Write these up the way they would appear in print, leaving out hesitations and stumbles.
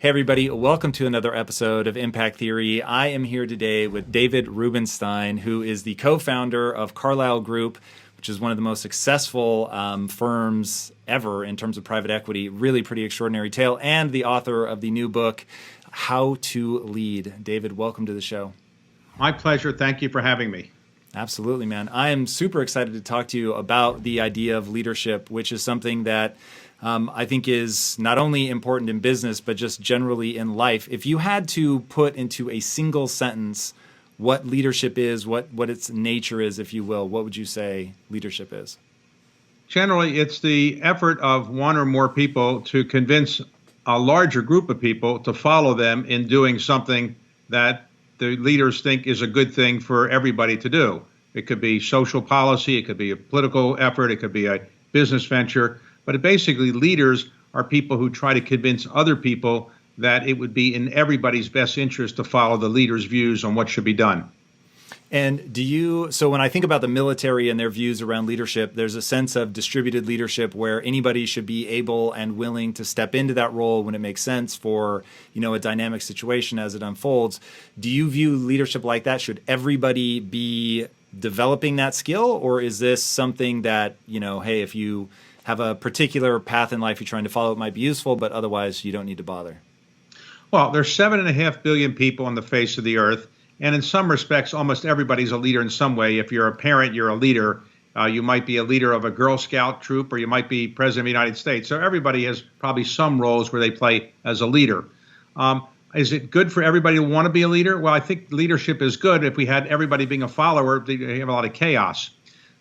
Hey, everybody. Welcome to another episode of Impact Theory. I am here today with David Rubenstein, who is the co-founder of Carlyle Group, which is one of the most successful firms ever in terms of private equity. Really pretty extraordinary tale, and the author of the new book, How to Lead. David, welcome to the show. My pleasure. Thank you for having me. Absolutely, man. I am super excited to talk to you about the idea of leadership, which is something that I think is not only important in business, but just generally in life. If you had to put into a single sentence what leadership is, what its nature is, if you will, what would you say leadership is? Generally, it's the effort of one or more people to convince a larger group of people to follow them in doing something that the leaders think is a good thing for everybody to do. It could be social policy, it could be a political effort, it could be a business venture. But basically, leaders are people who try to convince other people that it would be in everybody's best interest to follow the leader's views on what should be done. And so when I think about the military and their views around leadership, there's a sense of distributed leadership where anybody should be able and willing to step into that role when it makes sense for, a dynamic situation as it unfolds. Do you view leadership like that? Should everybody be developing that skill? Or is this something that, hey, if you have a particular path in life you're trying to follow, it might be useful, but otherwise you don't need to bother? Well, there's 7.5 billion people on the face of the earth. And in some respects, almost everybody's a leader in some way. If you're a parent, you're a leader. You might be a leader of a Girl Scout troop, or you might be president of the United States. So everybody has probably some roles where they play as a leader. Is it good for everybody to want to be a leader? Well, I think leadership is good. If we had everybody being a follower, you have a lot of chaos.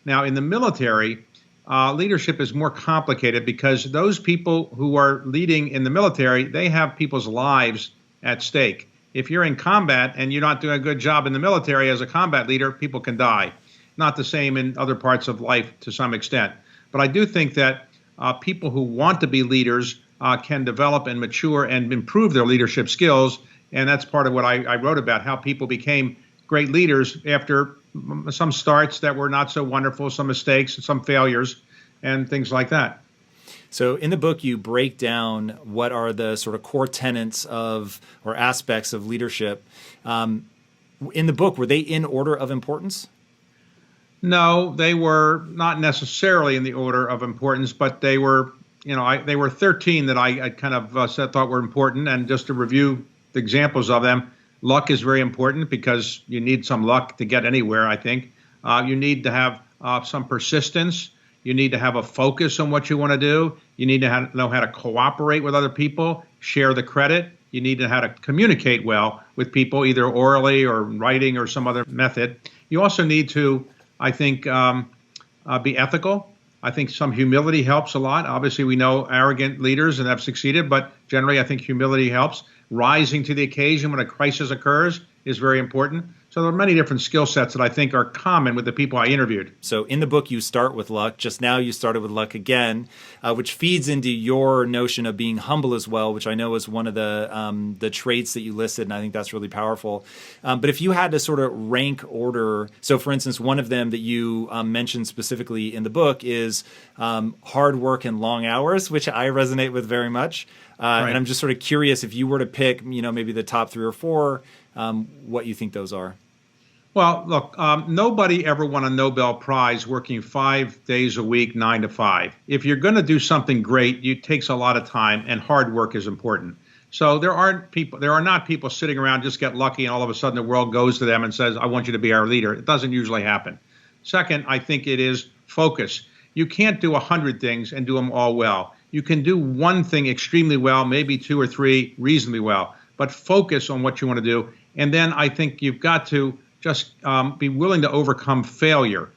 Now, in the military, leadership is more complicated because those people who are leading in the military, they have people's lives at stake. If you're in combat and you're not doing a good job in the military as a combat leader, people can die. Not the same in other parts of life to some extent. But I do think that people who want to be leaders can develop and mature and improve their leadership skills. And that's part of what I wrote about, how people became great leaders after some starts that were not so wonderful, some mistakes, some failures, and things like that. So in the book, you break down what are the sort of core tenets of or aspects of leadership. In the book, were they in order of importance? No, they were not necessarily in the order of importance, but they were, they were 13 that I kind of thought were important. And just to review the examples of them, luck is very important because you need some luck to get anywhere, I think. You need to have some persistence. You need to have a focus on what you want to do. You need to know how to cooperate with other people, share the credit. You need to know how to communicate well with people, either orally or writing or some other method. You also need to, I think, be ethical. I think some humility helps a lot. Obviously, we know arrogant leaders and have succeeded, but generally, I think humility helps. Rising to the occasion when a crisis occurs is very important. So there are many different skill sets that I think are common with the people I interviewed. So in the book, you start with luck. Just now you started with luck again, which feeds into your notion of being humble as well, which I know is one of the traits that you listed, and I think that's really powerful. But if you had to sort of rank order, so for instance, one of them that you mentioned specifically in the book is hard work and long hours, which I resonate with very much. Right. And I'm just sort of curious if you were to pick, maybe the top 3 or 4, what you think those are. Well, look, nobody ever won a Nobel Prize working 5 days a week, 9 to 5. If you're going to do something great, it takes a lot of time, and hard work is important. So there are not people sitting around just get lucky and all of a sudden the world goes to them and says, I want you to be our leader. It doesn't usually happen. Second, I think it is focus. You can't do 100 things and do them all well. You can do one thing extremely well, maybe 2 or 3 reasonably well, but focus on what you want to do. And then I think you've got to just be willing to overcome failure,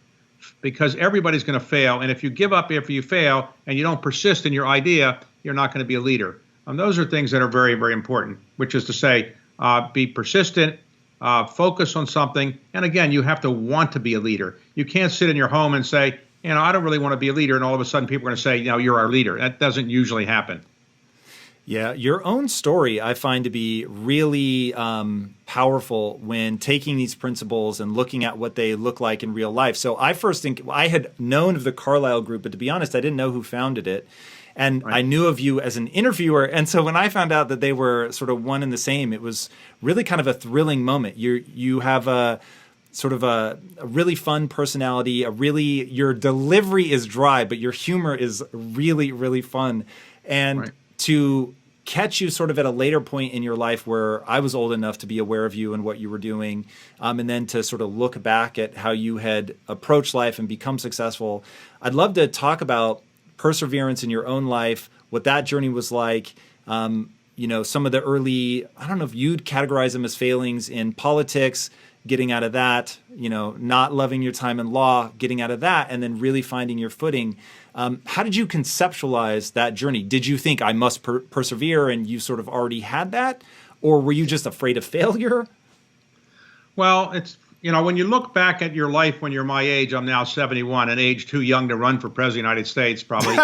because everybody's going to fail. And if you give up after you fail and you don't persist in your idea, you're not going to be a leader. And those are things that are very, very important, which is to say, be persistent, focus on something. And again, you have to want to be a leader. You can't sit in your home and say, I don't really want to be a leader. And all of a sudden people are going to say, you're our leader. That doesn't usually happen. Yeah, your own story I find to be really powerful when taking these principles and looking at what they look like in real life. So I first think I had known of the Carlyle group, but to be honest, I didn't know who founded it. And Right. I knew of you as an interviewer. And so when I found out that they were sort of one and the same, it was really kind of a thrilling moment. You have a sort of a really fun personality, your delivery is dry, but your humor is really, really fun. And Right. to catch you sort of at a later point in your life where I was old enough to be aware of you and what you were doing, and then to sort of look back at how you had approached life and become successful. I'd love to talk about perseverance in your own life, what that journey was like, some of the early, I don't know if you'd categorize them as failings in politics, getting out of that, not loving your time in law, getting out of that, and then really finding your footing. How did you conceptualize that journey? Did you think I must persevere and you sort of already had that? Or were you just afraid of failure? Well, it's, when you look back at your life when you're my age, I'm now 71, an age too young to run for president of the United States, probably.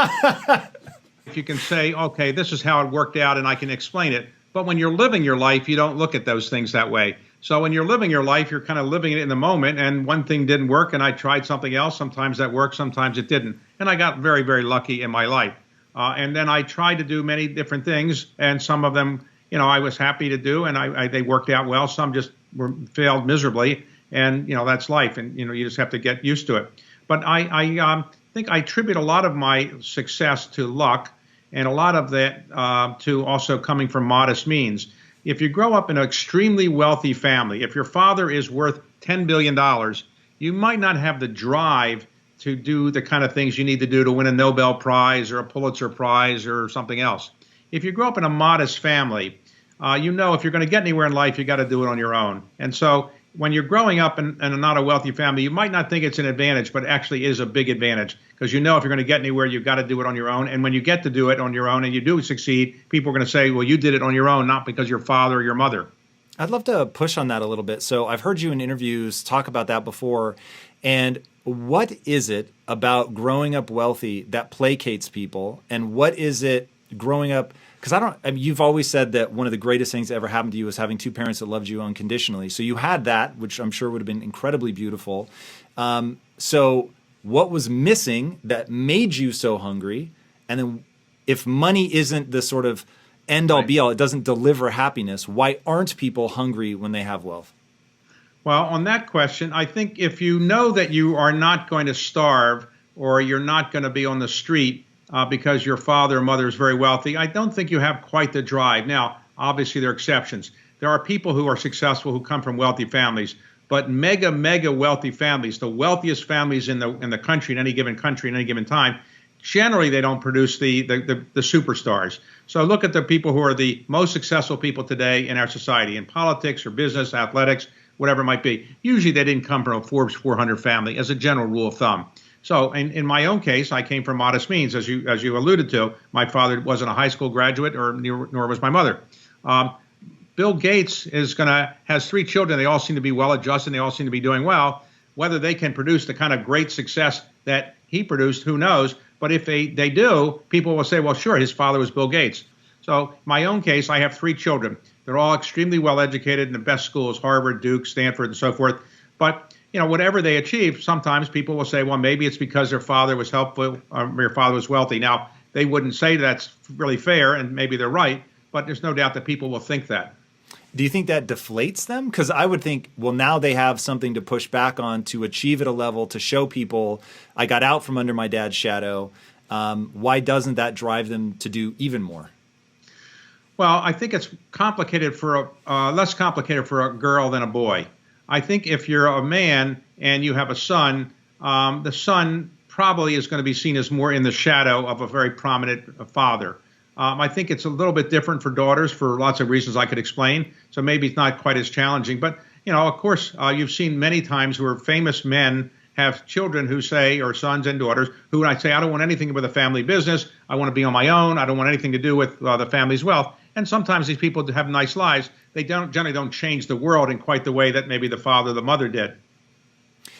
If you can say, okay, this is how it worked out and I can explain it. But when you're living your life, you don't look at those things that way. So when you're living your life, you're kind of living it in the moment. And one thing didn't work and I tried something else. Sometimes that worked, sometimes it didn't. And I got very, very lucky in my life. And then I tried to do many different things. And some of them, I was happy to do and they worked out well. Some just failed miserably. And, that's life. And, you just have to get used to it. But I think I attribute a lot of my success to luck and a lot of that to also coming from modest means. If you grow up in an extremely wealthy family, if your father is worth $10 billion, you might not have the drive to do the kind of things you need to do to win a Nobel Prize or a Pulitzer Prize or something else. If you grow up in a modest family, if you're going to get anywhere in life, you got to do it on your own. And so when you're growing up in not a wealthy family, you might not think it's an advantage, but it actually is a big advantage because if you're going to get anywhere, you've got to do it on your own. And when you get to do it on your own and you do succeed, people are going to say, well, you did it on your own, not because your father or your mother. I'd love to push on that a little bit. So I've heard you in interviews talk about that before. And what is it about growing up wealthy that placates people? And what is it growing up? Because you've always said that one of the greatest things that ever happened to you was having two parents that loved you unconditionally. So you had that, which I'm sure would have been incredibly beautiful. So what was missing that made you so hungry? And then if money isn't the sort of end all be all, it doesn't deliver happiness, why aren't people hungry when they have wealth? Well, on that question, I think if you know that you are not going to starve or you're not going to be on the street, because your father or mother is very wealthy, I don't think you have quite the drive. Now, obviously, there are exceptions. There are people who are successful who come from wealthy families, but mega wealthy families, the wealthiest families in the country, in any given country, in any given time, generally they don't produce the superstars. So look at the people who are the most successful people today in our society, in politics or business, athletics, whatever it might be. Usually they didn't come from a Forbes 400 family as a general rule of thumb. So in my own case, I came from modest means, as you alluded to. My father wasn't a high school graduate, nor was my mother. Bill Gates has 3 children. They all seem to be well-adjusted. They all seem to be doing well. Whether they can produce the kind of great success that he produced, who knows? But if they do, people will say, well, sure, his father was Bill Gates. So my own case, I have 3 children. They're all extremely well-educated in the best schools, Harvard, Duke, Stanford, and so forth. But whatever they achieve, sometimes people will say, well, maybe it's because their father was helpful or their father was wealthy. Now, they wouldn't say that's really fair, and maybe they're right, but there's no doubt that people will think that. Do you think that deflates them? Because I would think, well, now they have something to push back on to achieve at a level to show people I got out from under my dad's shadow. Why doesn't that drive them to do even more? Well, I think it's complicated less complicated for a girl than a boy. I think if you're a man and you have a son, the son probably is going to be seen as more in the shadow of a very prominent father. I think it's a little bit different for daughters for lots of reasons I could explain. So maybe it's not quite as challenging. But, of course, you've seen many times where famous men have children who say, or sons and daughters, who I say, I don't want anything with a family business. I want to be on my own. I don't want anything to do with the family's wealth. And sometimes these people have nice lives. They generally don't change the world in quite the way that maybe the father or the mother did.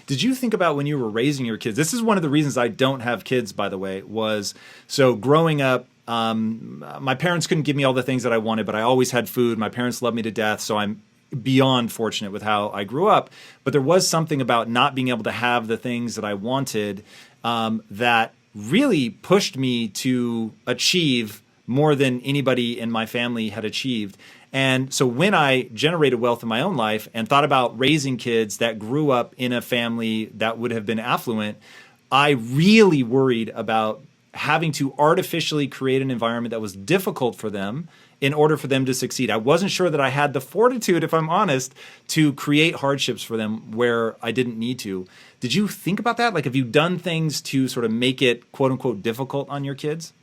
Did you think about when you were raising your kids? This is one of the reasons I don't have kids, by the way, was so growing up, My parents couldn't give me all the things that I wanted, but I always had food. My parents loved me to death, so I'm beyond fortunate with how I grew up. But there was something about not being able to have the things that I wanted that really pushed me to achieve more than anybody in my family had achieved. And so when I generated wealth in my own life and thought about raising kids that grew up in a family that would have been affluent, I really worried about having to artificially create an environment that was difficult for them in order for them to succeed. I wasn't sure that I had the fortitude, if I'm honest, to create hardships for them where I didn't need to. Did you think about that? Like, have you done things to sort of make it, quote unquote, difficult on your kids?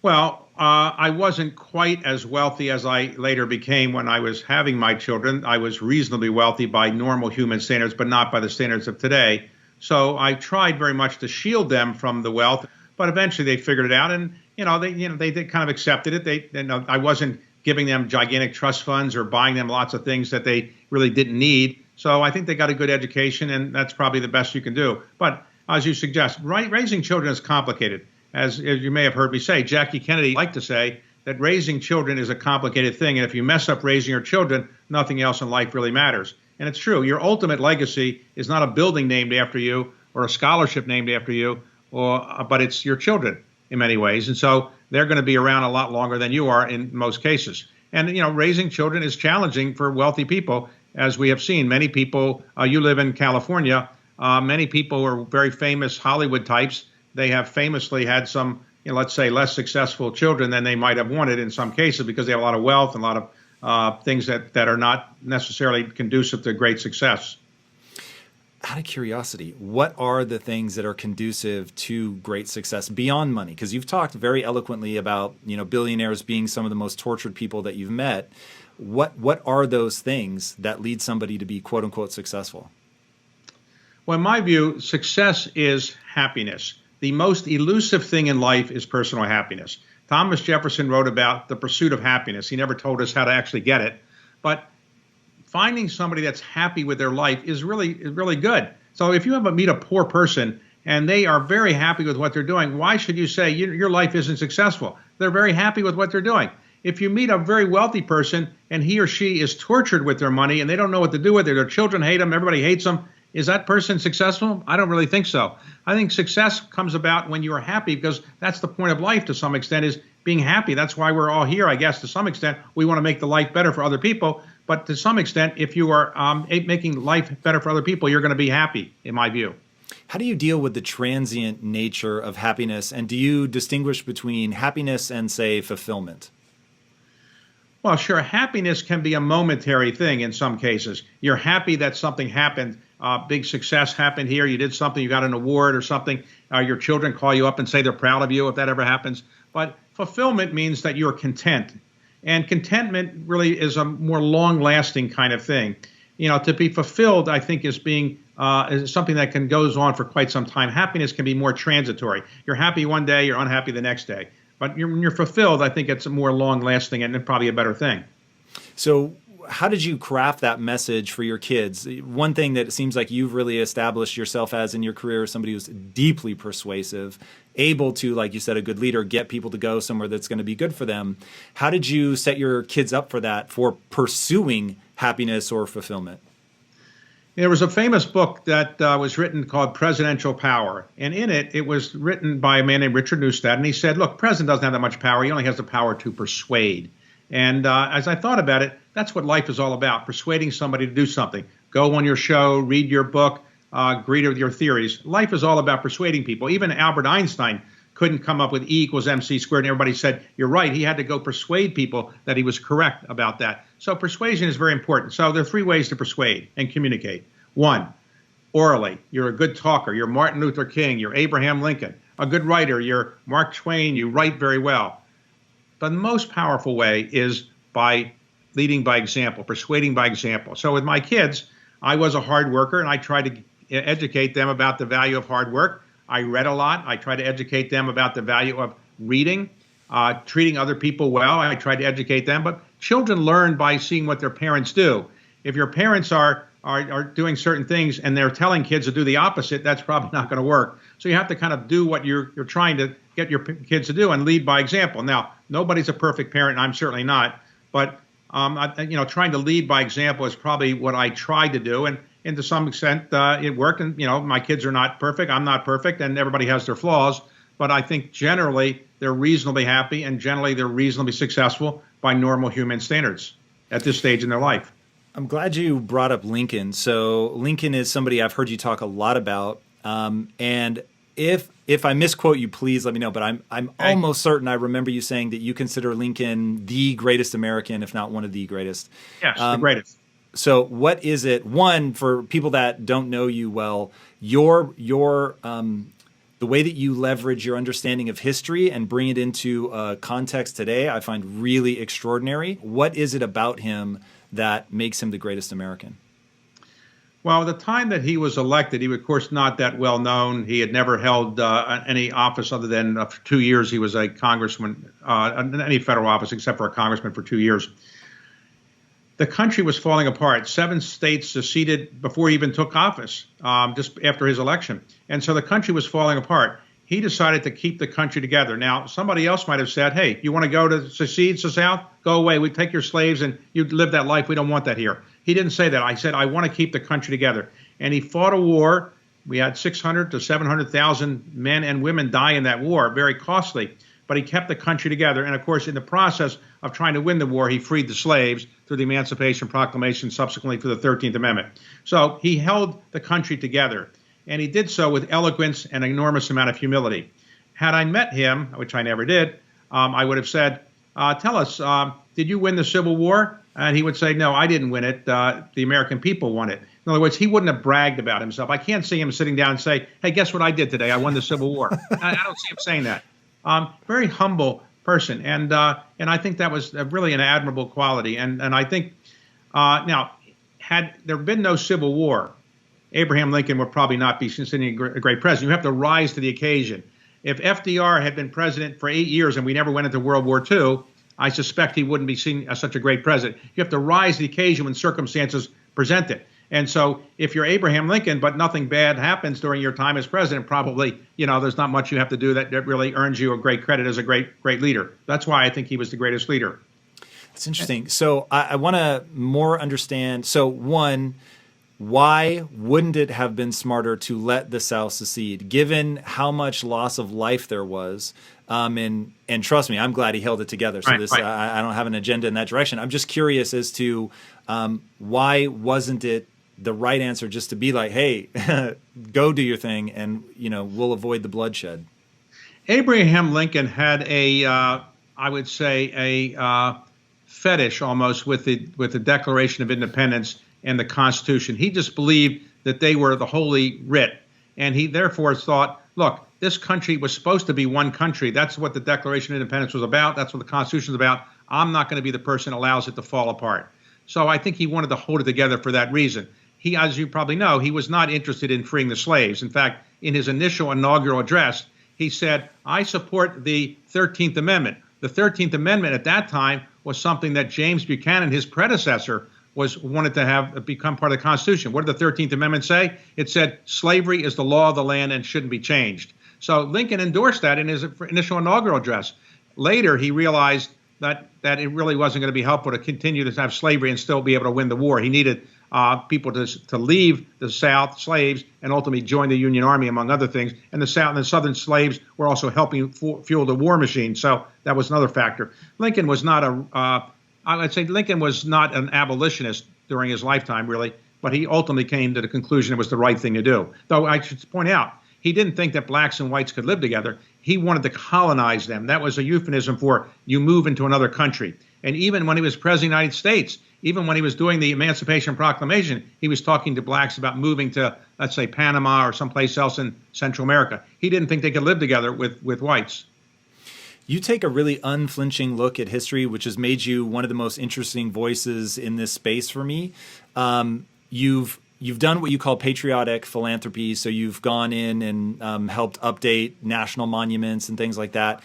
Well, I wasn't quite as wealthy as I later became when I was having my children. I was reasonably wealthy by normal human standards, but not by the standards of today. So I tried very much to shield them from the wealth, but eventually they figured it out, and they did kind of accepted it. I wasn't giving them gigantic trust funds or buying them lots of things that they really didn't need. So I think they got a good education, and that's probably the best you can do. But as you suggest, raising children is complicated. As you may have heard me say, Jackie Kennedy liked to say that raising children is a complicated thing, and if you mess up raising your children, nothing else in life really matters. And it's true. Your ultimate legacy is not a building named after you or a scholarship named after you, but it's your children in many ways. And so they're going to be around a lot longer than you are in most cases. And, raising children is challenging for wealthy people, as we have seen. Many people, you live in California, many people who are very famous Hollywood types, they have famously had some, let's say, less successful children than they might have wanted in some cases because they have a lot of wealth and a lot of things that are not necessarily conducive to great success. Out of curiosity, what are the things that are conducive to great success beyond money? Because you've talked very eloquently about, billionaires being some of the most tortured people that you've met. What are those things that lead somebody to be, quote unquote, successful? Well, in my view, success is happiness. The most elusive thing in life is personal happiness. Thomas Jefferson wrote about the pursuit of happiness. He never told us how to actually get it, but finding somebody that's happy with their life is really good. So if you meet a poor person and they are very happy with what they're doing, why should you say your life isn't successful? They're very happy with what they're doing. If you meet a very wealthy person and he or she is tortured with their money and they don't know what to do with it, their children hate them, everybody hates them, is that person successful? I don't really think so. I think success comes about when you are happy, because that's the point of life to some extent, is being happy. That's why we're all here, I guess, to some extent. We want to make the life better for other people. But to some extent, if you are making life better for other people, you're going to be happy, in my view. How do you deal with the transient nature of happiness? And do you distinguish between happiness and, say, fulfillment? Well, sure. Happiness can be a momentary thing in some cases. You're happy that something happened. Big success happened here. You did something. You got an award or something. Your children call you up and say they're proud of you if that ever happens. But fulfillment means that you're content. And contentment really is a more long-lasting kind of thing. To be fulfilled, I think, is something that goes on for quite some time. Happiness can be more transitory. You're happy one day, you're unhappy the next day. But when you're fulfilled, I think it's a more long-lasting and probably a better thing. So how did you craft that message for your kids? One thing that it seems like you've really established yourself as in your career is somebody who's deeply persuasive, able to, like you said, a good leader, get people to go somewhere that's going to be good for them. How did you set your kids up for that, for pursuing happiness or fulfillment? There was a famous book that was written called Presidential Power. And in it, it was written by a man named Richard Neustadt. And he said, look, president doesn't have that much power. He only has the power to persuade. And as I thought about it, that's what life is all about, persuading somebody to do something. Go on your show, read your book, agree with your theories. Life is all about persuading people. Even Albert Einstein couldn't come up with E equals MC squared, and everybody said, you're right. He had to go persuade people that he was correct about that. So persuasion is very important. So there are three ways to persuade and communicate. One, orally. You're a good talker. You're Martin Luther King. You're Abraham Lincoln. A good writer. You're Mark Twain. You write very well. But the most powerful way is by leading by example, persuading by example. So with my kids, I was a hard worker, and I tried to educate them about the value of hard work. I read a lot. I tried to educate them about the value of reading, treating other people well. I tried to educate them. But children learn by seeing what their parents do. If your parents are doing certain things and they're telling kids to do the opposite, that's probably not going to work. So you have to kind of do what you're trying to get your kids to do, and lead by example. Now, nobody's a perfect parent, and I'm certainly not, but trying to lead by example is probably what I tried to do, and to some extent it worked. And my kids are not perfect, I'm not perfect, and everybody has their flaws. But I think generally they're reasonably happy, and generally they're reasonably successful by normal human standards at this stage in their life. I'm glad you brought up Lincoln. So Lincoln is somebody I've heard you talk a lot about, and if I misquote you, please let me know. But I'm almost certain I remember you saying that you consider Lincoln the greatest American, if not one of the greatest. Yes, the greatest. So what is it? One, for people that don't know you well, the way that you leverage your understanding of history and bring it into context today, I find really extraordinary. What is it about him that makes him the greatest American? Well, the time that he was elected, he was, of course, not that well known. He had never held any office other than for 2 years. He was a congressman, any federal office except for a congressman for 2 years. The country was falling apart. 7 states seceded before he even took office, just after his election. And so the country was falling apart. He decided to keep the country together. Now, somebody else might have said, hey, you want to go to secede to the South? Go away. We take your slaves and you live that life. We don't want that here. He didn't say that. I said, I want to keep the country together. And he fought a war. We had 600 to 700,000 men and women die in that war, very costly. But he kept the country together. And, of course, in the process of trying to win the war, he freed the slaves through the Emancipation Proclamation, subsequently through the 13th Amendment. So he held the country together. And he did so with eloquence and an enormous amount of humility. Had I met him, which I never did, I would have said, tell us, did you win the Civil War? And he would say, no, I didn't win it. The American people won it. In other words, he wouldn't have bragged about himself. I can't see him sitting down and say, hey, guess what I did today? I won the Civil War. I don't see him saying that. Very humble person. And I think that was really an admirable quality. And I think, now, had there been no Civil War, Abraham Lincoln would probably not be considered a great president. You have to rise to the occasion. If FDR had been president for 8 years and we never went into World War II, I suspect he wouldn't be seen as such a great president. You have to rise to the occasion when circumstances present it. And so if you're Abraham Lincoln, but nothing bad happens during your time as president, probably, there's not much you have to do that really earns you a great credit as a great leader. That's why I think he was the greatest leader. That's interesting. So I want to more understand. So one, why wouldn't it have been smarter to let the South secede, given how much loss of life there was? And trust me, I'm glad he held it together. So I don't have an agenda in that direction. I'm just curious as to why wasn't it the right answer just to be like, hey, go do your thing, and we'll avoid the bloodshed. Abraham Lincoln had I would say a fetish almost with the Declaration of Independence and the Constitution. He just believed that they were the holy writ, and he therefore thought, look, this country was supposed to be one country. That's what the Declaration of Independence was about. That's what the Constitution is about. I'm not going to be the person who allows it to fall apart. So I think he wanted to hold it together for that reason. He, as you probably know, he was not interested in freeing the slaves. In fact, in his initial inaugural address, he said, I support the 13th Amendment. The 13th Amendment at that time was something that James Buchanan, his predecessor, wanted to have become part of the Constitution. What did the 13th Amendment say? It said slavery is the law of the land and shouldn't be changed. So Lincoln endorsed that in his initial inaugural address. Later, he realized that it really wasn't going to be helpful to continue to have slavery and still be able to win the war. He needed people to leave the South, slaves, and ultimately join the Union Army, among other things. And the South and the Southern slaves were also helping fuel the war machine. So that was another factor. Lincoln was not I would say Lincoln was not an abolitionist during his lifetime, really, but he ultimately came to the conclusion it was the right thing to do. Though I should point out, he didn't think that blacks and whites could live together. He wanted to colonize them. That was a euphemism for you move into another country. And even when he was president of the United States, even when he was doing the Emancipation Proclamation, he was talking to blacks about moving to, let's say, Panama or someplace else in Central America. He didn't think they could live together with whites. You take a really unflinching look at history, which has made you one of the most interesting voices in this space for me. You've you've done what you call patriotic philanthropy. So you've gone in and helped update national monuments and things like that.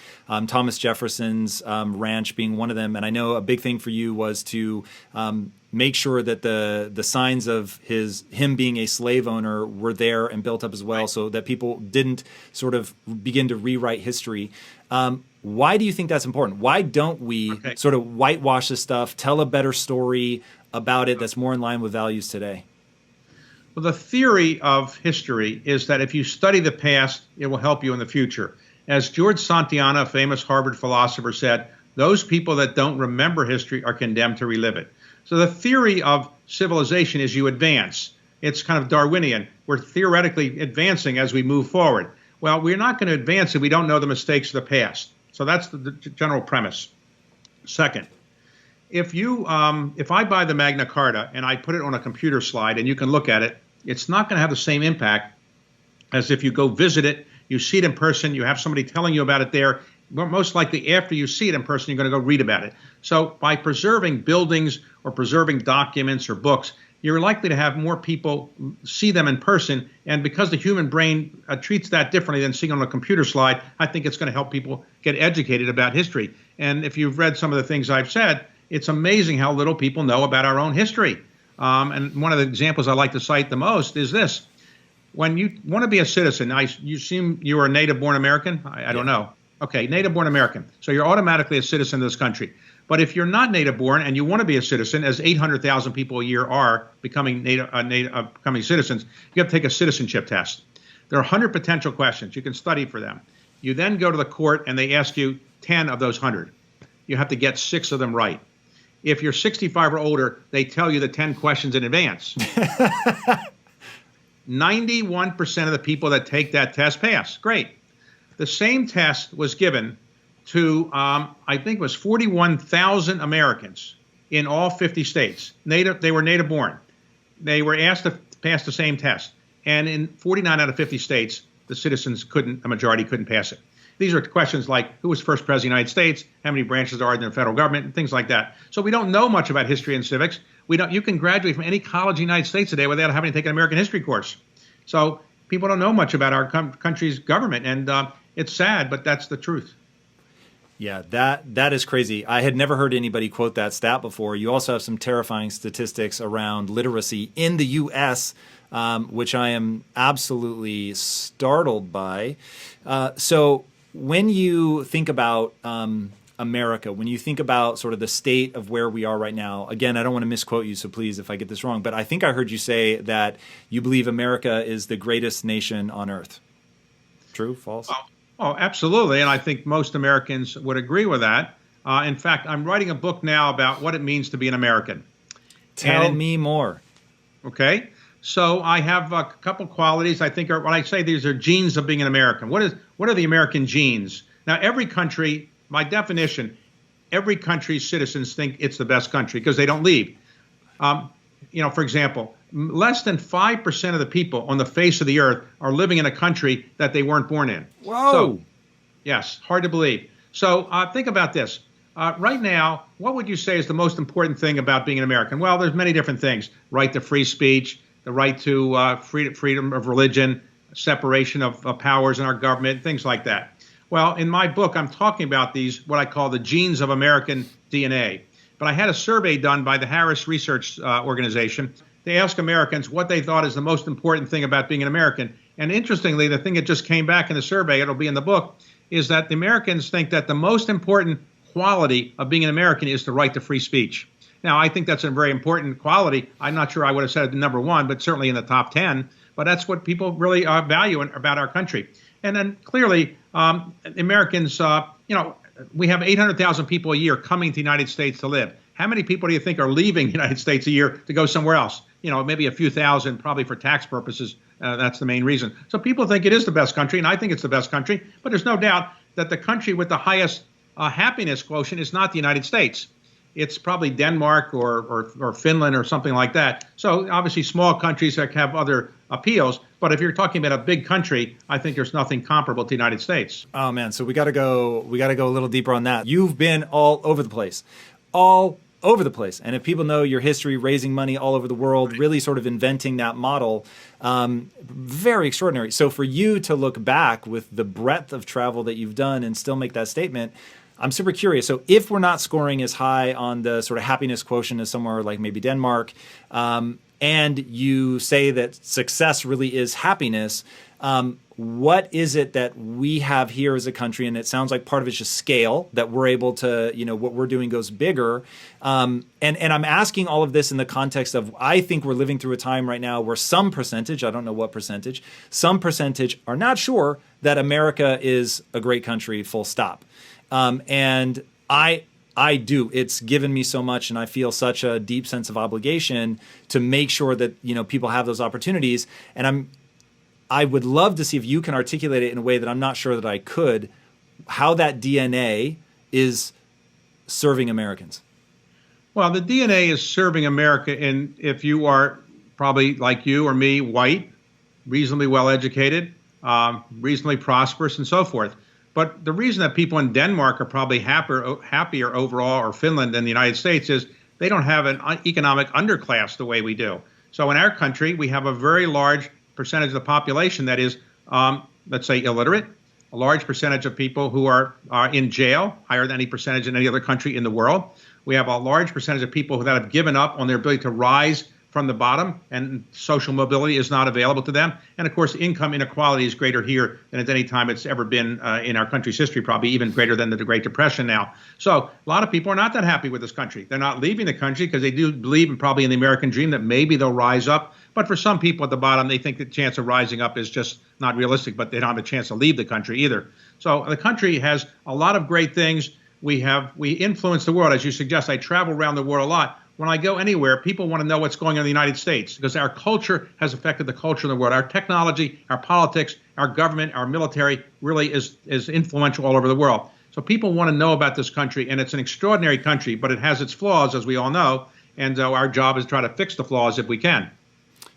Thomas Jefferson's ranch being one of them. And I know a big thing for you was to make sure that the signs of him being a slave owner were there and built up as well, so that people didn't sort of begin to rewrite history. Why do you think that's important? Why don't we sort of whitewash this stuff, tell a better story about it that's more in line with values today? Well, the theory of history is that if you study the past, it will help you in the future. As George Santayana, a famous Harvard philosopher, said, those people that don't remember history are condemned to relive it. So the theory of civilization is you advance. It's kind of Darwinian. We're theoretically advancing as we move forward. Well, we're not going to advance if we don't know the mistakes of the past. So that's the general premise. Second, if I buy the Magna Carta and I put it on a computer slide and you can look at it, it's not going to have the same impact as if you go visit it, you see it in person, you have somebody telling you about it there. Most likely after you see it in person, you're going to go read about it. So by preserving buildings or preserving documents or books, you're likely to have more people see them in person. And because the human brain treats that differently than seeing on a computer slide, I think it's going to help people get educated about history. And if you've read some of the things I've said, it's amazing how little people know about our own history. And one of the examples I like to cite the most is this. When you want to be a citizen, you assume you are a native-born American? I don't know. Okay, native-born American. So you're automatically a citizen of this country. But if you're not native-born and you want to be a citizen, as 800,000 people a year are becoming becoming citizens, you have to take a citizenship test. There are 100 potential questions. You can study for them. You then go to the court and they ask you 10 of those 100. You have to get 6 of them right. If you're 65 or older, they tell you the 10 questions in advance. 91% of the people that take that test pass. Great. The same test was given to, I think it was 41,000 Americans in all 50 states. They were native born. They were asked to pass the same test. And in 49 out of 50 states, the citizens a majority couldn't pass it. These are questions like, who was first president of the United States? How many branches are there in the federal government? And things like that. So we don't know much about history and civics. You can graduate from any college in the United States today without having to take an American history course. So people don't know much about our country's government. And it's sad, but that's the truth. Yeah, that is crazy. I had never heard anybody quote that stat before. You also have some terrifying statistics around literacy in the U.S., which I am absolutely startled by. So when you think about America, when you think about sort of the state of where we are right now, again, I don't want to misquote you, so please, if I get this wrong, but I think I heard you say that you believe America is the greatest nation on earth. True? False? Oh, absolutely. And I think most Americans would agree with that. In fact, I'm writing a book now about what it means to be an American. Tell me more. Okay. So I have a couple qualities I think when I say these are genes of being an American. What are the American genes? Now, every country, by definition, every country's citizens think it's the best country because they don't leave. For example, less than 5% of the people on the face of the earth are living in a country that they weren't born in. Whoa. So, yes, hard to believe. So think about this. Right now, what would you say is the most important thing about being an American? Well, there's many different things. Right to free speech, the right to freedom of religion, separation of powers in our government, things like that. Well, in my book, I'm talking about these, what I call the genes of American DNA. But I had a survey done by the Harris Research Organization. They asked Americans what they thought is the most important thing about being an American. And interestingly, the thing that just came back in the survey, it'll be in the book, is that the Americans think that the most important quality of being an American is the right to free speech. Now, I think that's a very important quality. I'm not sure I would have said it number one, but certainly in the top 10. But that's what people really value about our country. And then clearly, Americans, we have 800,000 people a year coming to the United States to live. How many people do you think are leaving the United States a year to go somewhere else? Maybe a few thousand, probably for tax purposes. That's the main reason. So people think it is the best country, and I think it's the best country. But there's no doubt that the country with the highest happiness quotient is not the United States. It's probably Denmark or Finland or something like that. So obviously small countries that have other appeals. But if you're talking about a big country, I think there's nothing comparable to the United States. Oh man, so we got to go a little deeper on that. You've been all over the place. All over the place. And if people know your history, raising money all over the world, really sort of inventing that model, very extraordinary. So for you to look back with the breadth of travel that you've done and still make that statement, I'm super curious. So if we're not scoring as high on the sort of happiness quotient as somewhere like maybe Denmark, and you say that success really is happiness, what is it that we have here as a country? And it sounds like part of it's just scale, that we're able to, what we're doing goes bigger. And I'm asking all of this in the context of, I think we're living through a time right now where some percentage, I don't know what percentage, some percentage are not sure that America is a great country, full stop. And I do. It's given me so much, and I feel such a deep sense of obligation to make sure that, people have those opportunities. And I would love to see if you can articulate it in a way that I'm not sure that I could, how that DNA is serving Americans. Well, the DNA is serving America if you are probably like you or me, white, reasonably well educated, reasonably prosperous, and so forth. But the reason that people in Denmark are probably happier overall, or Finland, than the United States, is they don't have an economic underclass the way we do. So in our country, we have a very large percentage of the population that is, let's say, illiterate, a large percentage of people who are in jail, higher than any percentage in any other country in the world. We have a large percentage of people that have given up on their ability to rise from the bottom, and social mobility is not available to them. And of course, income inequality is greater here than at any time it's ever been in our country's history, probably even greater than the Great Depression now. So a lot of people are not that happy with this country. They're not leaving the country because they do believe probably in the American dream that maybe they'll rise up. But for some people at the bottom, they think the chance of rising up is just not realistic, but they don't have a chance to leave the country either. So the country has a lot of great things. We influence the world, as you suggest. I travel around the world a lot. When I go anywhere, people want to know what's going on in the United States, because our culture has affected the culture in the world. Our technology, our politics, our government, our military really is influential all over the world. So people want to know about this country, and it's an extraordinary country, but it has its flaws, as we all know, and our job is to try to fix the flaws if we can.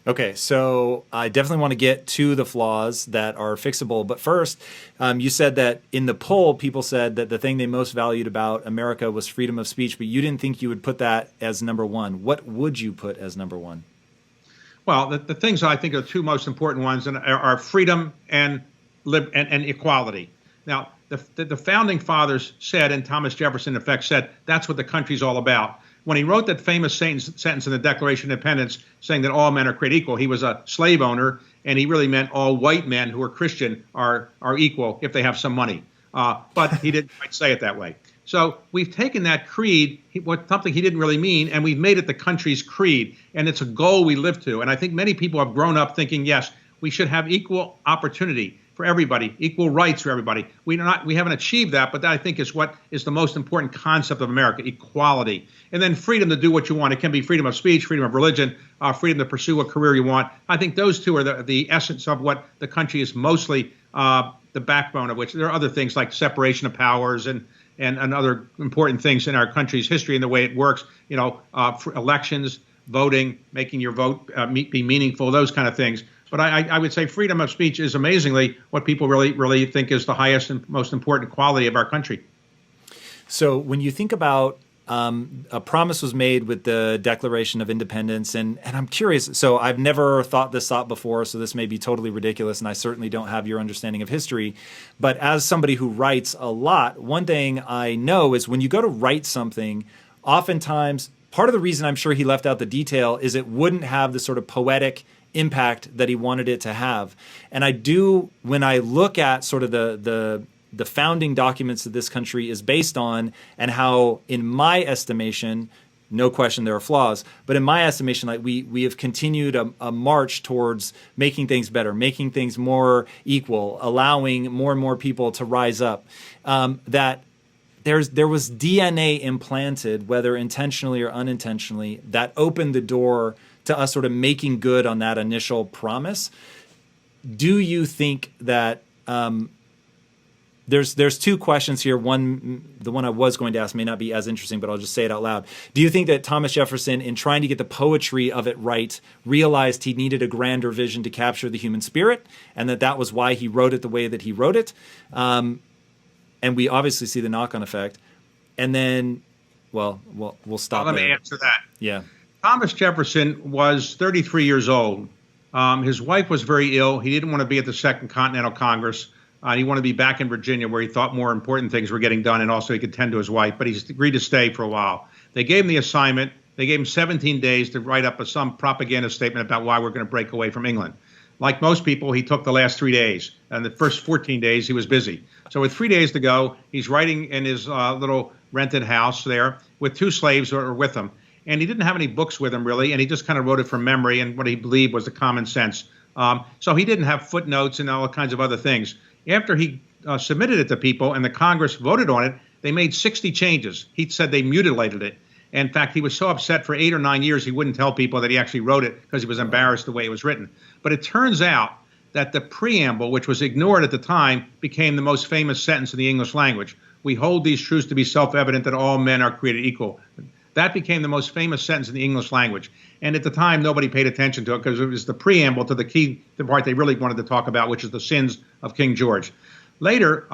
Okay, so I definitely want to get to the flaws that are fixable. But first, you said that in the poll, people said that the thing they most valued about America was freedom of speech, but you didn't think you would put that as number one. What would you put as number one? Well, the things I think are the two most important ones are freedom and equality. Now, the founding fathers said, and Thomas Jefferson, in effect, said, that's what the country's all about. When he wrote that famous sentence in the Declaration of Independence saying that all men are created equal, he was a slave owner, and he really meant all white men who are Christian are equal if they have some money. But he didn't quite say it that way. So we've taken that creed, something he didn't really mean, and we've made it the country's creed, and it's a goal we live to. And I think many people have grown up thinking, yes, we should have equal opportunity for everybody, equal rights for everybody. We haven't achieved that, but that I think is what is the most important concept of America: equality. And then freedom to do what you want. It can be freedom of speech, freedom of religion, freedom to pursue a career you want. I think those two are the essence of what the country is mostly the backbone of which. There are other things like separation of powers and other important things in our country's history and the way it works. For elections, voting, making your vote be meaningful, those kind of things. But I would say freedom of speech is amazingly what people really think is the highest and most important quality of our country. So when you think about a promise was made with the Declaration of Independence, and I'm curious, so I've never thought this thought before, so this may be totally ridiculous, and I certainly don't have your understanding of history, but as somebody who writes a lot, one thing I know is when you go to write something, oftentimes, part of the reason I'm sure he left out the detail is it wouldn't have the sort of poetic impact that he wanted it to have. And I do, when I look at sort of the founding documents that this country is based on, and how, in my estimation, no question there are flaws, but in my estimation, like we have continued a march towards making things better, making things more equal, allowing more and more people to rise up, that there was DNA implanted, whether intentionally or unintentionally, that opened the door to us sort of making good on that initial promise. Do you think that there's two questions here? One, the one I was going to ask may not be as interesting, but I'll just say it out loud. Do you think that Thomas Jefferson, in trying to get the poetry of it right, realized he needed a grander vision to capture the human spirit, and that was why he wrote it the way that he wrote it? And we obviously see the knock-on effect. And then Well, we'll stop Let there. me answer that. Yeah. Thomas Jefferson was 33 years old. His wife was very ill. He didn't want to be at the Second Continental Congress. He wanted to be back in Virginia, where he thought more important things were getting done, and also he could tend to his wife. But he agreed to stay for a while. They gave him the assignment. They gave him 17 days to write up some propaganda statement about why we're going to break away from England. Like most people, he took the last 3 days. And the first 14 days, he was busy. So with 3 days to go, he's writing in his little rented house there with 2 slaves who are with him. And he didn't have any books with him, really, and he just kind of wrote it from memory and what he believed was the common sense. So he didn't have footnotes and all kinds of other things. After he submitted it to people and the Congress voted on it, they made 60 changes. He said they mutilated it. In fact, he was so upset for 8 or 9 years he wouldn't tell people that he actually wrote it because he was embarrassed the way it was written. But it turns out that the preamble, which was ignored at the time, became the most famous sentence in the English language. We hold these truths to be self-evident that all men are created equal. That became the most famous sentence in the English language. And at the time, nobody paid attention to it because it was the preamble to the part they really wanted to talk about, which is the sins of King George. Later,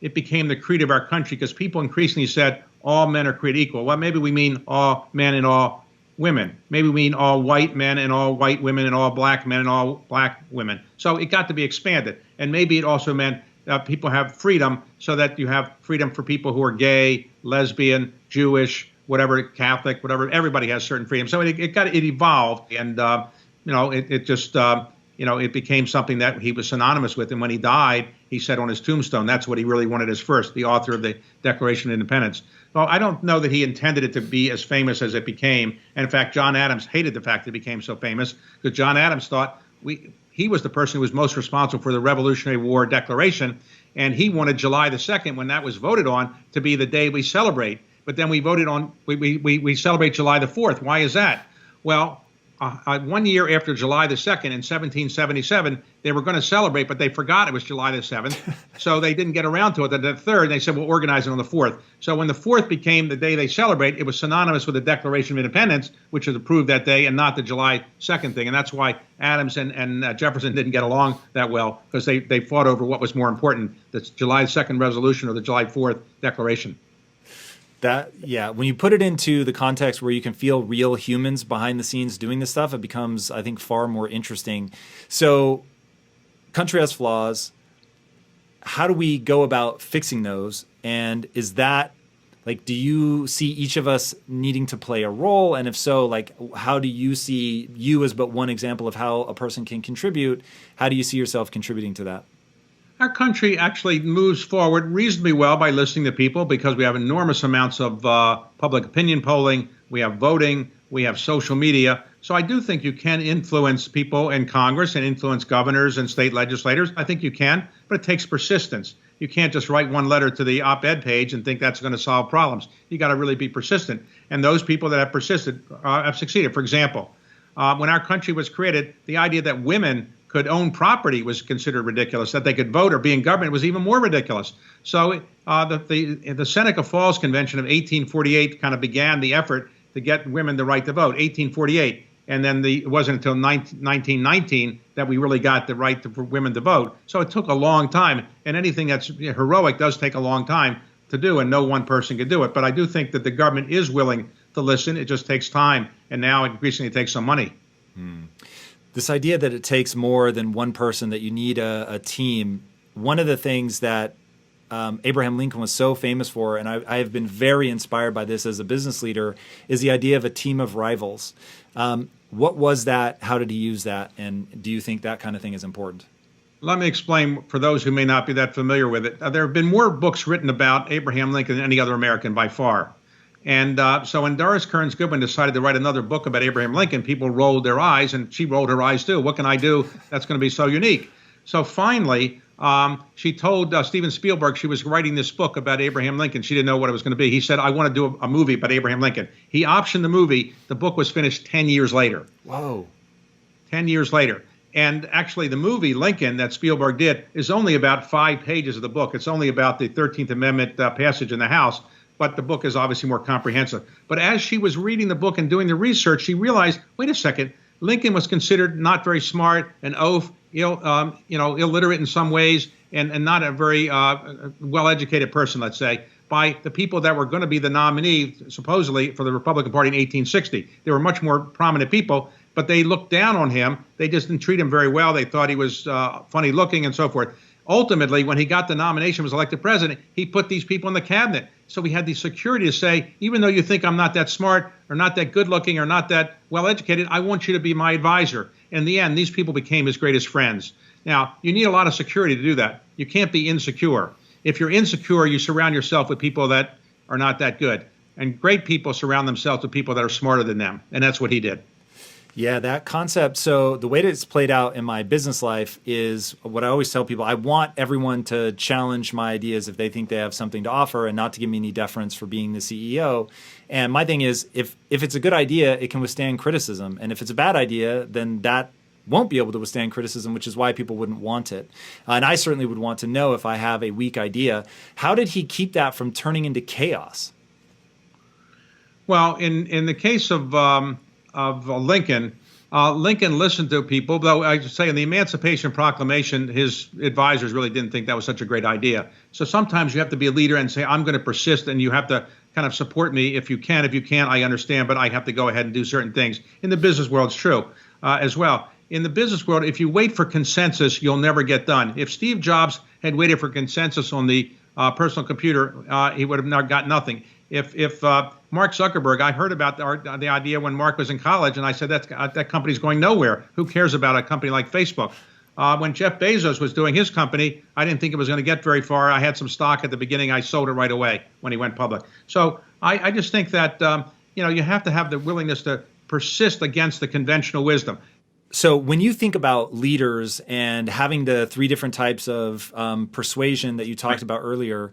it became the creed of our country because people increasingly said all men are created equal. Well, maybe we mean all men and all women. Maybe we mean all white men and all white women and all black men and all black women. So it got to be expanded. And maybe it also meant people have freedom so that you have freedom for people who are gay, lesbian, Jewish, whatever, Catholic, whatever. Everybody has certain freedom. So it evolved, and it became something that he was synonymous with. And when he died, he said on his tombstone, that's what he really wanted as first, the author of the Declaration of Independence. Well, I don't know that he intended it to be as famous as it became. And in fact, John Adams hated the fact that it became so famous because John Adams thought he was the person who was most responsible for the Revolutionary War Declaration. And he wanted July the 2nd, when that was voted on, to be the day we celebrate. But then we voted on, we celebrate July the 4th. Why is that? Well, 1 year after July the 2nd in 1777, they were going to celebrate, but they forgot it was July the 7th. So they didn't get around to it. The 3rd, they said, we'll organize it on the 4th. So when the 4th became the day they celebrate, it was synonymous with the Declaration of Independence, which was approved that day, and not the July 2nd thing. And that's why Adams and Jefferson didn't get along that well, because they fought over what was more important, the July 2nd resolution or the July 4th declaration. When you put it into the context where you can feel real humans behind the scenes doing this stuff, it becomes, I think, far more interesting. So country has flaws. How do we go about fixing those? And is that, like, do you see each of us needing to play a role? And if so, like, how do you see you as but one example of how a person can contribute? How do you see yourself contributing to that? Our country actually moves forward reasonably well by listening to people because we have enormous amounts of public opinion polling, we have voting, we have social media. So I do think you can influence people in Congress and influence governors and state legislators. I think you can, but it takes persistence. You can't just write one letter to the op-ed page and think that's going to solve problems. You got to really be persistent. And those people that have persisted have succeeded. For example, when our country was created, the idea that women could own property was considered ridiculous. That they could vote or be in government was even more ridiculous. So the Seneca Falls Convention of 1848 kind of began the effort to get women the right to vote, 1848. And then it wasn't until 1919 that we really got the right for women to vote. So it took a long time. And anything that's heroic does take a long time to do, and no one person could do it. But I do think that the government is willing to listen. It just takes time. And now increasingly it takes some money. This idea that it takes more than one person, that you need a team. One of the things that Abraham Lincoln was so famous for, and I have been very inspired by this as a business leader, is the idea of a team of rivals. What was that? How did he use that? And do you think that kind of thing is important? Let me explain for those who may not be that familiar with it. There have been more books written about Abraham Lincoln than any other American by far. And so when Doris Kearns Goodwin decided to write another book about Abraham Lincoln, people rolled their eyes, and she rolled her eyes too. What can I do that's going to be so unique? So finally, she told Steven Spielberg she was writing this book about Abraham Lincoln. She didn't know what it was going to be. He said, I want to do a movie about Abraham Lincoln. He optioned the movie. The book was finished 10 years later. Whoa. 10 years later. And actually, the movie Lincoln that Spielberg did is only about 5 pages of the book. It's only about the 13th Amendment passage in the House. But the book is obviously more comprehensive. But as she was reading the book and doing the research, she realized, wait a second, Lincoln was considered not very smart, an oaf. illiterate in some ways, and not a very well-educated person, let's say, by the people that were going to be the nominee, supposedly, for the Republican Party in 1860. They were much more prominent people, but they looked down on him. They just didn't treat him very well. They thought he was funny looking and so forth. Ultimately, when he got the nomination, was elected president, he put these people in the cabinet. So we had the security to say, even though you think I'm not that smart or not that good looking or not that well educated, I want you to be my advisor. In the end, these people became his greatest friends. Now, you need a lot of security to do that. You can't be insecure. If you're insecure, you surround yourself with people that are not that good. And great people surround themselves with people that are smarter than them. And that's what he did. Yeah, that concept. So the way that it's played out in my business life is what I always tell people. I want everyone to challenge my ideas if they think they have something to offer, and not to give me any deference for being the CEO. And my thing is, if it's a good idea, it can withstand criticism. And if it's a bad idea, then that won't be able to withstand criticism, which is why people wouldn't want it. And I certainly would want to know if I have a weak idea. How did he keep that from turning into chaos? Well, in the case of Lincoln, Lincoln listened to people, though I should say in the Emancipation Proclamation, his advisors really didn't think that was such a great idea. So sometimes you have to be a leader and say, I'm going to persist, and you have to kind of support me if you can. If you can't, I understand, but I have to go ahead and do certain things. In the business world, it's true as well. In the business world, if you wait for consensus, you'll never get done. If Steve Jobs had waited for consensus on the personal computer, he would have not got nothing. If Mark Zuckerberg, I heard about the idea when Mark was in college, and I said that company's going nowhere. Who cares about a company like Facebook? When Jeff Bezos was doing his company, I didn't think it was going to get very far. I had some stock at the beginning. I sold it right away when he went public. So I just think that you have to have the willingness to persist against the conventional wisdom. So when you think about leaders and having the three different types of persuasion that you talked about earlier,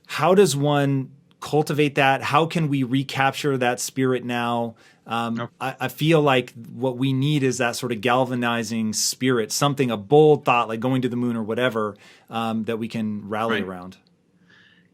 how does one cultivate that? How can we recapture that spirit now? I feel like what we need is that sort of galvanizing spirit, something, a bold thought like going to the moon or whatever, that we can rally around.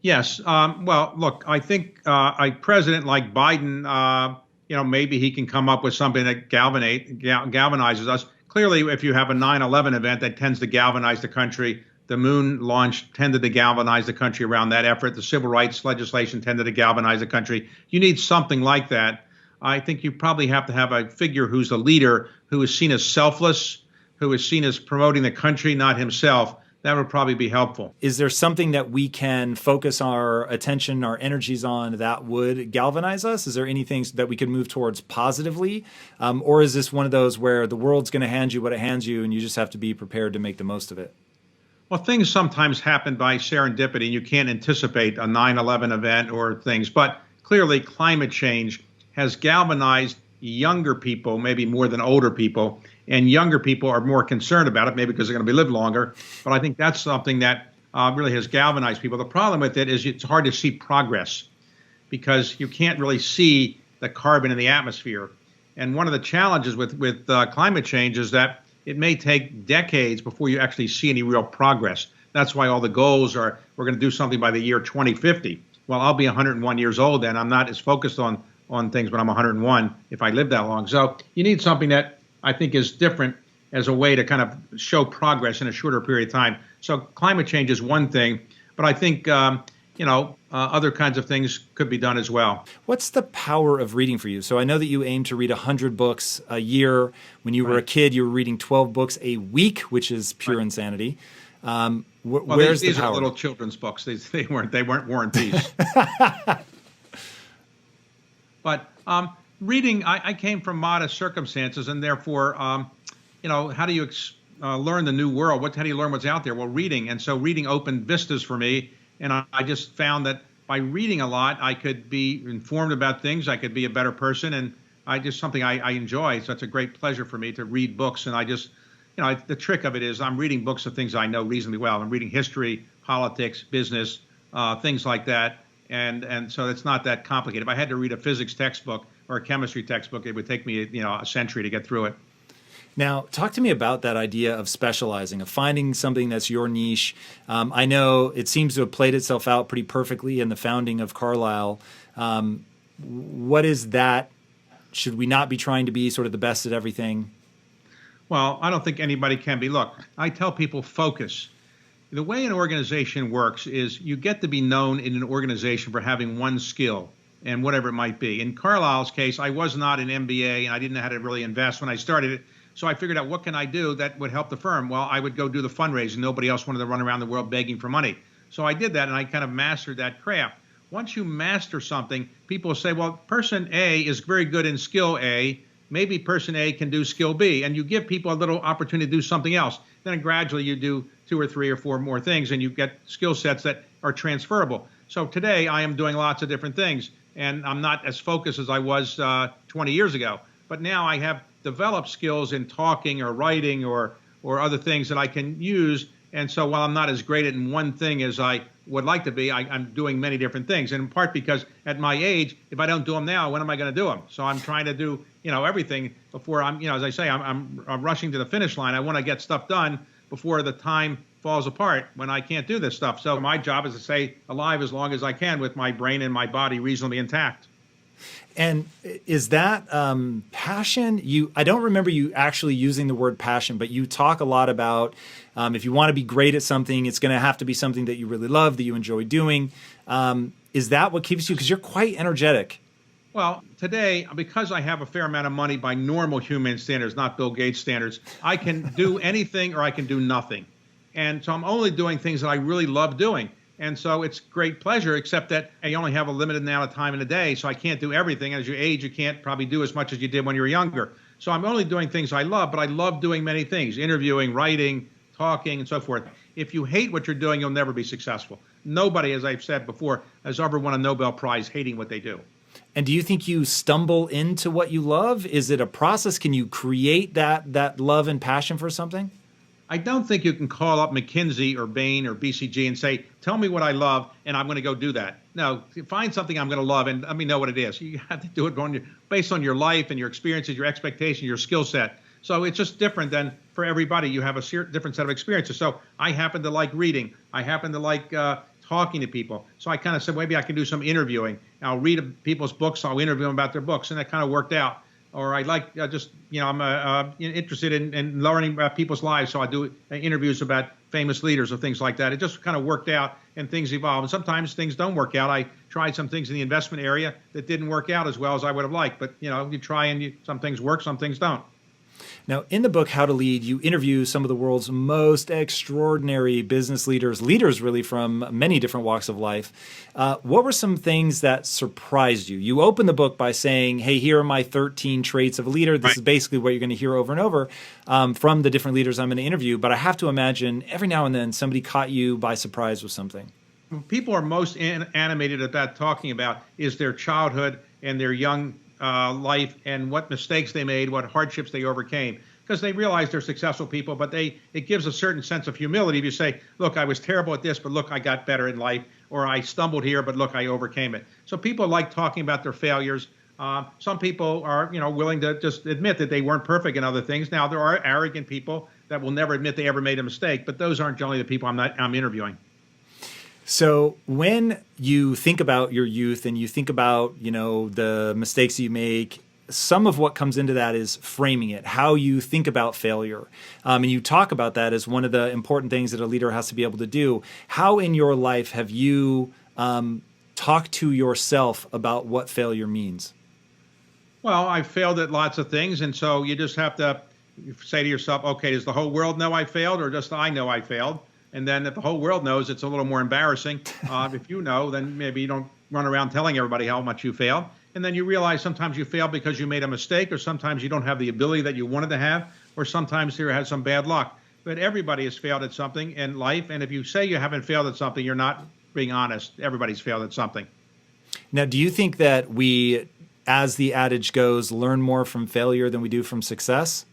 Yes. Well, look, I think a president like Biden, maybe he can come up with something that galvanizes us. Clearly, if you have a 9/11 event that tends to galvanize the country, the moon launch tended to galvanize the country around that effort. The civil rights legislation tended to galvanize the country. You need something like that. I think you probably have to have a figure who's a leader, who is seen as selfless, who is seen as promoting the country, not himself. That would probably be helpful. Is there something that we can focus our attention, our energies on that would galvanize us? Is there anything that we could move towards positively? Or is this one of those where the world's going to hand you what it hands you and you just have to be prepared to make the most of it? Well, things sometimes happen by serendipity. You can't anticipate a 9/11 event or things. But clearly, climate change has galvanized younger people, maybe more than older people. And younger people are more concerned about it, maybe because they're going to live longer. But I think that's something that really has galvanized people. The problem with it is it's hard to see progress because you can't really see the carbon in the atmosphere. And one of the challenges with climate change is that it may take decades before you actually see any real progress. That's why all the goals are, we're going to do something by the year 2050. Well, I'll be 101 years old, and I'm not as focused on things when I'm 101 if I live that long. So you need something that I think is different as a way to kind of show progress in a shorter period of time. So climate change is one thing, but I think, other kinds of things could be done as well. What's the power of reading for you? So I know that you aim to read 100 books a year. When you were a kid, you were reading 12 books a week, which is pure insanity. Where's these the power? Are little children's books. They weren't War and Peace. But reading, I came from modest circumstances, and therefore, how do you learn the new world? How do you learn what's out there? Well, reading. And so reading opened vistas for me. And I just found that by reading a lot, I could be informed about things. I could be a better person. And something I enjoy. So it's a great pleasure for me to read books. And the trick of it is I'm reading books of things I know reasonably well. I'm reading history, politics, business, things like that. And so it's not that complicated. If I had to read a physics textbook or a chemistry textbook, it would take me, a century to get through it. Now, talk to me about that idea of specializing, of finding something that's your niche. I know it seems to have played itself out pretty perfectly in the founding of Carlyle. What is that? Should we not be trying to be sort of the best at everything? Well, I don't think anybody can be. Look, I tell people focus. The way an organization works is you get to be known in an organization for having one skill and whatever it might be. In Carlyle's case, I was not an MBA and I didn't know how to really invest when I started it. So I figured out what can I do that would help the firm? Well, I would go do the fundraising. Nobody else wanted to run around the world begging for money. So I did that and I kind of mastered that craft. Once you master something, people say, well, person A is very good in skill A. Maybe person A can do skill B, and you give people a little opportunity to do something else. Then gradually you do 2 or 3 or 4 more things, and you get skill sets that are transferable. So today I am doing lots of different things, and I'm not as focused as I was 20 years ago. But now I have developed skills in talking or writing or other things that I can use. And so while I'm not as great at one thing as I would like to be, I'm doing many different things. And in part because at my age, if I don't do them now, when am I going to do them? So I'm trying to do, everything before I'm, as I say, I'm rushing to the finish line. I want to get stuff done before the time falls apart when I can't do this stuff. So my job is to stay alive as long as I can with my brain and my body reasonably intact. And is that passion? I don't remember you actually using the word passion, but you talk a lot about if you want to be great at something, it's going to have to be something that you really love, that you enjoy doing. Is that what keeps you? Because you're quite energetic. Well, today, because I have a fair amount of money by normal human standards, not Bill Gates standards, I can do anything or I can do nothing. And so I'm only doing things that I really love doing. And so it's great pleasure, except that I only have a limited amount of time in a day, so I can't do everything. As you age, you can't probably do as much as you did when you were younger. So I'm only doing things I love, but I love doing many things, interviewing, writing, talking, and so forth. If you hate what you're doing, you'll never be successful. Nobody, as I've said before, has ever won a Nobel Prize hating what they do. And do you think you stumble into what you love? Is it a process? Can you create that love and passion for something? I don't think you can call up McKinsey or Bain or BCG and say, tell me what I love, and I'm going to go do that. No, find something I'm going to love and let me know what it is. You have to do it based on your life and your experiences, your expectation, your skill set. So it's just different than for everybody. You have a different set of experiences. So I happen to like reading. I happen to like talking to people. So I kind of said, maybe I can do some interviewing. I'll read people's books. I'll interview them about their books. And that kind of worked out. Or I like I'm interested in learning about people's lives. So I do interviews about famous leaders or things like that. It just kind of worked out and things evolve. And sometimes things don't work out. I tried some things in the investment area that didn't work out as well as I would have liked. But, you try and some things work, some things don't. Now, in the book, How to Lead, you interview some of the world's most extraordinary business leaders really from many different walks of life. What were some things that surprised you? You open the book by saying, hey, here are my 13 traits of a leader. This is basically what you're going to hear over and over from the different leaders I'm going to interview. But I have to imagine every now and then somebody caught you by surprise with something. People are most animated about talking about is their childhood and their young life and what mistakes they made, what hardships they overcame, because they realize they're successful people, but it gives a certain sense of humility if you say, look, I was terrible at this, but look, I got better in life, or I stumbled here, but look, I overcame it. So people like talking about their failures. Some people are, willing to just admit that they weren't perfect in other things. Now, there are arrogant people that will never admit they ever made a mistake, but those aren't generally the people I'm interviewing. So when you think about your youth and you think about, the mistakes you make, some of what comes into that is framing it, how you think about failure. And you talk about that as one of the important things that a leader has to be able to do. How in your life have you talked to yourself about what failure means? Well, I failed at lots of things. And so you just have to say to yourself, okay, does the whole world know I failed or just I know I failed? And then if the whole world knows, it's a little more embarrassing. If you know, then maybe you don't run around telling everybody how much you failed. And then you realize sometimes you fail because you made a mistake, or sometimes you don't have the ability that you wanted to have, or sometimes you had some bad luck. But everybody has failed at something in life. And if you say you haven't failed at something, you're not being honest. Everybody's failed at something. Now, do you think that we, as the adage goes, learn more from failure than we do from success?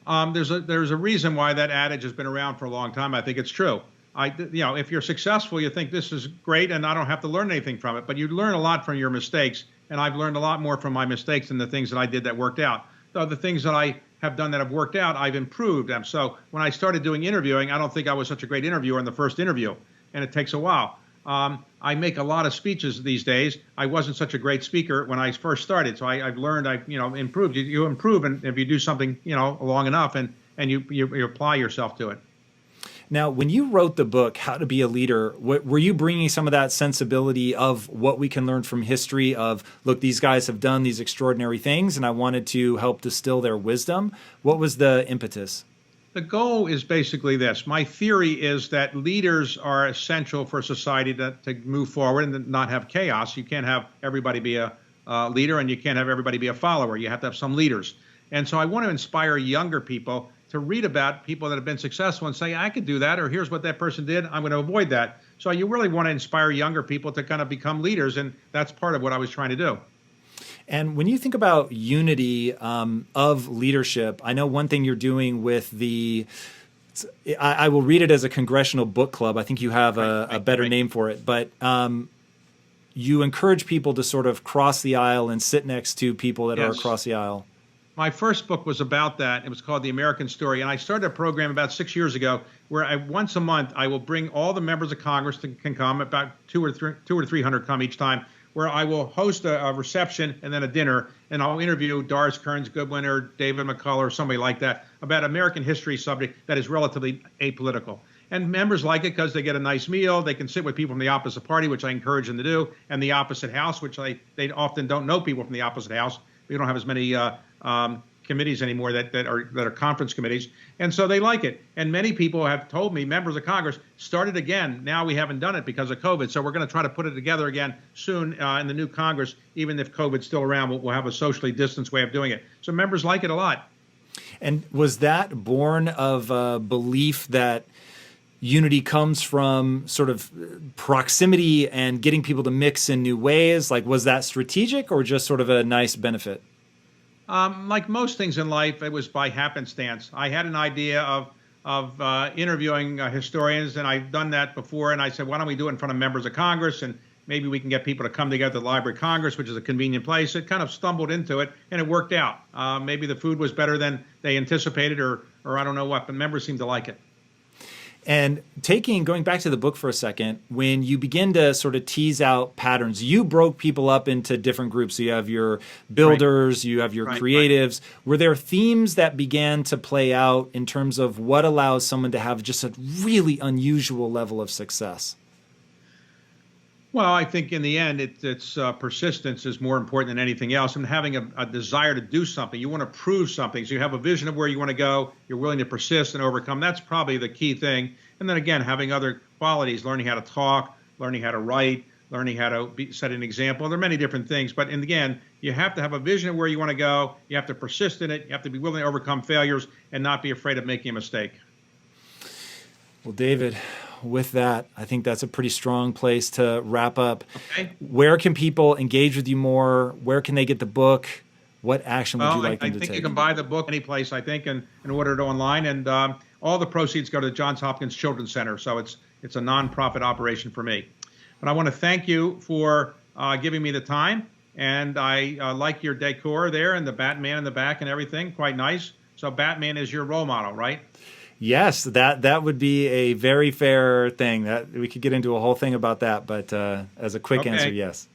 There's a reason why that adage has been around for a long time. I think it's true. If you're successful, you think this is great and I don't have to learn anything from it. But you learn a lot from your mistakes, and I've learned a lot more from my mistakes than the things that I did that worked out. So the things that I have done that have worked out, I've improved. So when I started doing interviewing, I don't think I was such a great interviewer in the first interview, and it takes a while. I make a lot of speeches these days. I wasn't such a great speaker when I first started, so I've learned, I've improved. You improve, and if you do something long enough, and you apply yourself to it. Now, when you wrote the book, How to Be a Leader, were you bringing some of that sensibility of what we can learn from history of, look, these guys have done these extraordinary things, and I wanted to help distill their wisdom? What was the impetus? The goal is basically this. My theory is that leaders are essential for society to move forward and not have chaos. You can't have everybody be a leader, and you can't have everybody be a follower. You have to have some leaders. And so I want to inspire younger people to read about people that have been successful and say, I could do that, or here's what that person did. I'm going to avoid that. So you really want to inspire younger people to kind of become leaders, and that's part of what I was trying to do. And when you think about unity of leadership, I know one thing you're doing with I will read it as a Congressional book club. I think you have a better name for it, but you encourage people to sort of cross the aisle and sit next to people that are across the aisle. My first book was about that. It was called The American Story. And I started a program about 6 years ago where once a month I will bring all the members of Congress that can come, about 200 or 300 come each time, where I will host a reception and then a dinner, and I'll interview Doris Kearns Goodwin or David McCullough or somebody like that about American history subject that is relatively apolitical. And members like it because they get a nice meal. They can sit with people from the opposite party, which I encourage them to do, and the opposite house, which they often don't know people from the opposite house. We don't have as many committees anymore that are conference committees, and so they like it. And many people have told me, members of Congress, start it again. Now we haven't done it because of COVID, so we're going to try to put it together again soon in the new Congress. Even if COVID's still around, we'll have a socially distanced way of doing it. So members like it a lot. And was that born of a belief that unity comes from sort of proximity and getting people to mix in new ways? Like, was that strategic or just sort of a nice benefit? Like most things in life, it was by happenstance. I had an idea of interviewing historians, and I've done that before. And I said, why don't we do it in front of members of Congress, and maybe we can get people to come together at the Library of Congress, which is a convenient place. It kind of stumbled into it, and it worked out. Maybe the food was better than they anticipated, or I don't know what, but members seemed to like it. And going back to the book for a second, when you begin to sort of tease out patterns, you broke people up into different groups. So you have your builders, you have your creatives. Were there themes that began to play out in terms of what allows someone to have just a really unusual level of success? Well, I think in the end, it's persistence is more important than anything else, and having a desire to do something. You want to prove something, so you have a vision of where you want to go. You're willing to persist and overcome. That's probably the key thing. And then again, having other qualities, learning how to talk, learning how to write, learning how to set an example. There are many different things, but in the end, you have to have a vision of where you want to go. You have to persist in it. You have to be willing to overcome failures and not be afraid of making a mistake. Well, David, with that, I think that's a pretty strong place to wrap up. Okay. Where can people engage with you more? Where can they get the book? What action would you like them to take? I think you can buy the book any place, I think, and order it online. And all the proceeds go to the Johns Hopkins Children's Center. So it's a nonprofit operation for me. But I want to thank you for giving me the time. And I like your decor there and the Batman in the back and everything. Quite nice. So Batman is your role model, right? Yes, that would be a very fair thing. That we could get into a whole thing about that, but as a quick answer, yes.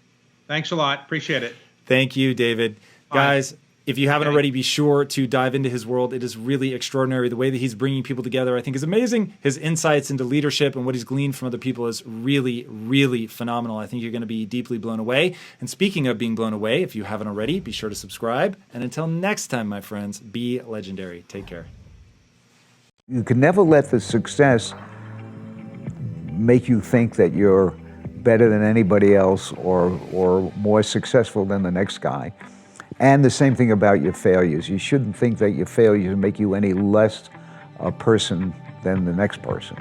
Thanks a lot. Appreciate it. Thank you, David. Bye. Guys, if you haven't already, be sure to dive into his world. It is really extraordinary. The way that he's bringing people together, I think, is amazing. His insights into leadership and what he's gleaned from other people is really, really phenomenal. I think you're going to be deeply blown away. And speaking of being blown away, if you haven't already, be sure to subscribe. And until next time, my friends, be legendary. Take care. You can never let the success make you think that you're better than anybody else or more successful than the next guy. And the same thing about your failures. You shouldn't think that your failures make you any less a person than the next person.